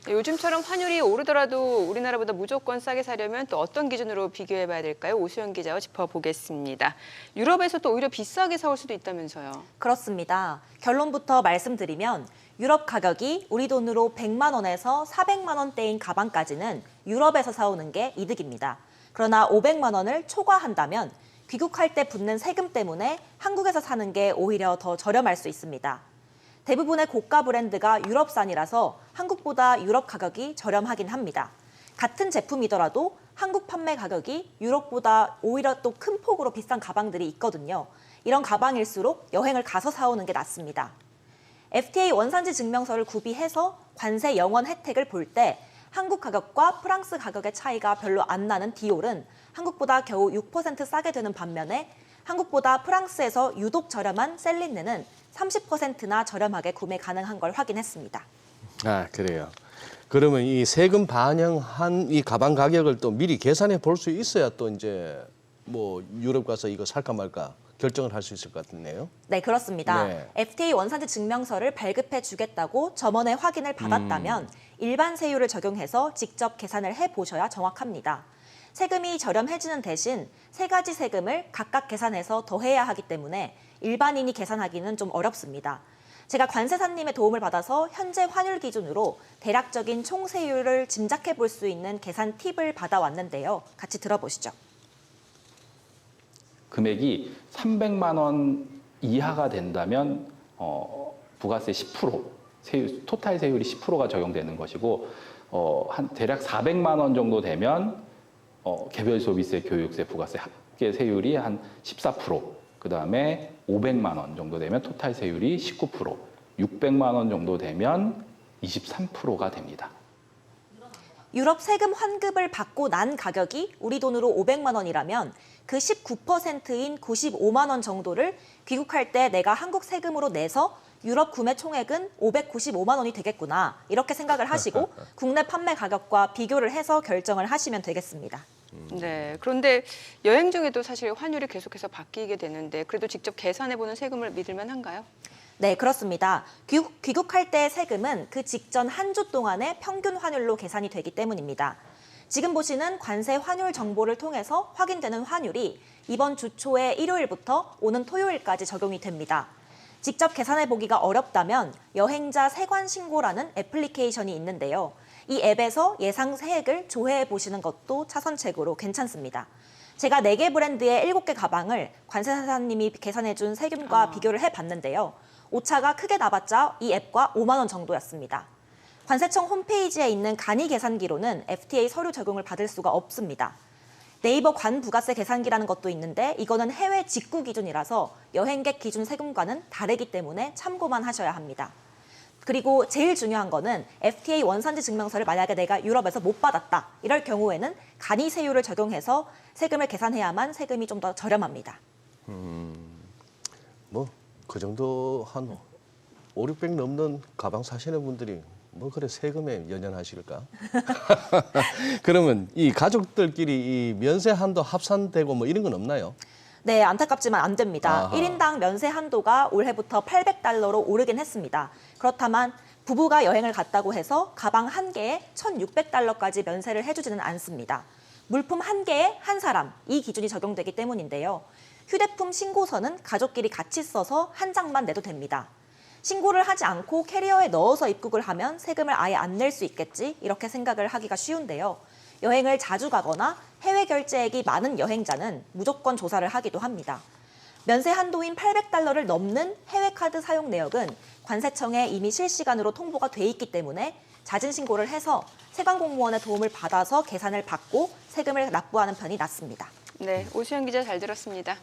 요즘처럼 환율이 오르더라도 우리나라보다 무조건 싸게 사려면 또 어떤 기준으로 비교해 봐야 될까요? 오수연 기자와 짚어보겠습니다. 유럽에서 또 오히려 비싸게 사올 수도 있다면서요. 그렇습니다. 결론부터 말씀드리면 유럽 가격이 우리 돈으로 100만 원에서 400만 원대인 가방까지는 유럽에서 사오는 게 이득입니다. 그러나 500만 원을 초과한다면 귀국할 때 붙는 세금 때문에 한국에서 사는 게 오히려 더 저렴할 수 있습니다. 대부분의 고가 브랜드가 유럽산이라서 한국보다 유럽 가격이 저렴하긴 합니다. 같은 제품이더라도 한국 판매 가격이 유럽보다 오히려 또 큰 폭으로 비싼 가방들이 있거든요. 이런 가방일수록 여행을 가서 사오는 게 낫습니다. FTA 원산지 증명서를 구비해서 관세 영원 혜택을 볼 때 한국 가격과 프랑스 가격의 차이가 별로 안 나는 디올은 한국보다 겨우 6% 싸게 되는 반면에 한국보다 프랑스에서 유독 저렴한 셀린느는 30%나 저렴하게 구매 가능한 걸 확인했습니다. 아, 그래요. 그러면 이 세금 반영한 이 가방 가격을 또 미리 계산해 볼 수 있어야 또 이제 뭐 유럽 가서 이거 살까 말까 결정을 할 수 있을 것 같네요. 네, 그렇습니다. 네. FTA 원산지 증명서를 발급해 주겠다고 점원의 확인을 받았다면 일반 세율을 적용해서 직접 계산을 해보셔야 정확합니다. 세금이 저렴해지는 대신 세 가지 세금을 각각 계산해서 더해야 하기 때문에 일반인이 계산하기는 좀 어렵습니다. 제가 관세사님의 도움을 받아서 현재 환율 기준으로 대략적인 총세율을 짐작해 볼 수 있는 계산 팁을 받아왔는데요. 같이 들어보시죠. 금액이 300만 원 이하가 된다면 부가세 10%, 토탈 세율이 10%가 적용되는 것이고 한 대략 400만 원 정도 되면 개별 소비세, 교육세, 부가세 합계 세율이 한 14%, 그다음에 500만 원 정도 되면 토탈 세율이 19%, 600만 원 정도 되면 23%가 됩니다. 유럽 세금 환급을 받고 난 가격이 우리 돈으로 500만 원이라면 그 19%인 95만 원 정도를 귀국할 때 내가 한국 세금으로 내서 유럽 구매 총액은 595만 원이 되겠구나 이렇게 생각을 하시고 국내 판매 가격과 비교를 해서 결정을 하시면 되겠습니다. 네, 그런데 여행 중에도 사실 환율이 계속해서 바뀌게 되는데 그래도 직접 계산해보는 세금을 믿을만 한가요? 네, 그렇습니다. 귀국할 때 세금은 그 직전 한 주 동안의 평균 환율로 계산이 되기 때문입니다. 지금 보시는 관세 환율 정보를 통해서 확인되는 환율이 이번 주 초의 일요일부터 오는 토요일까지 적용이 됩니다. 직접 계산해 보기가 어렵다면 여행자 세관 신고라는 애플리케이션이 있는데요. 이 앱에서 예상 세액을 조회해 보시는 것도 차선책으로 괜찮습니다. 제가 4개 브랜드의 7개 가방을 관세사님이 계산해 준 세금과 비교를 해봤는데요. 오차가 크게 나봤자 이 앱과 5만 원 정도였습니다. 관세청 홈페이지에 있는 간이 계산기로는 FTA 서류 적용을 받을 수가 없습니다. 네이버 관부가세 계산기라는 것도 있는데 이거는 해외 직구 기준이라서 여행객 기준 세금과는 다르기 때문에 참고만 하셔야 합니다. 그리고 제일 중요한 거는 FTA 원산지 증명서를 만약에 내가 유럽에서 못 받았다. 이럴 경우에는 간이 세율을 적용해서 세금을 계산해야만 세금이 좀 더 저렴합니다. 뭐 그 정도 한 5, 600 넘는 가방 사시는 분들이 뭐 그래 세금에 연연하실까? 그러면 이 가족들끼리 이 면세 한도 합산되고 뭐 이런 건 없나요? 네, 안타깝지만 안 됩니다. 아하. 1인당 면세 한도가 올해부터 800달러로 오르긴 했습니다. 그렇다만 부부가 여행을 갔다고 해서 가방 한 개에 1,600달러까지 면세를 해주지는 않습니다. 물품 한 개에 한 사람, 이 기준이 적용되기 때문인데요. 휴대폰 신고서는 가족끼리 같이 써서 한 장만 내도 됩니다. 신고를 하지 않고 캐리어에 넣어서 입국을 하면 세금을 아예 안 낼 수 있겠지 이렇게 생각을 하기가 쉬운데요. 여행을 자주 가거나 해외 결제액이 많은 여행자는 무조건 조사를 하기도 합니다. 면세 한도인 800달러를 넘는 해외 카드 사용 내역은 관세청에 이미 실시간으로 통보가 돼 있기 때문에 잦은 신고를 해서 세관 공무원의 도움을 받아서 계산을 받고 세금을 납부하는 편이 낫습니다. 네, 오수연 기자 잘 들었습니다.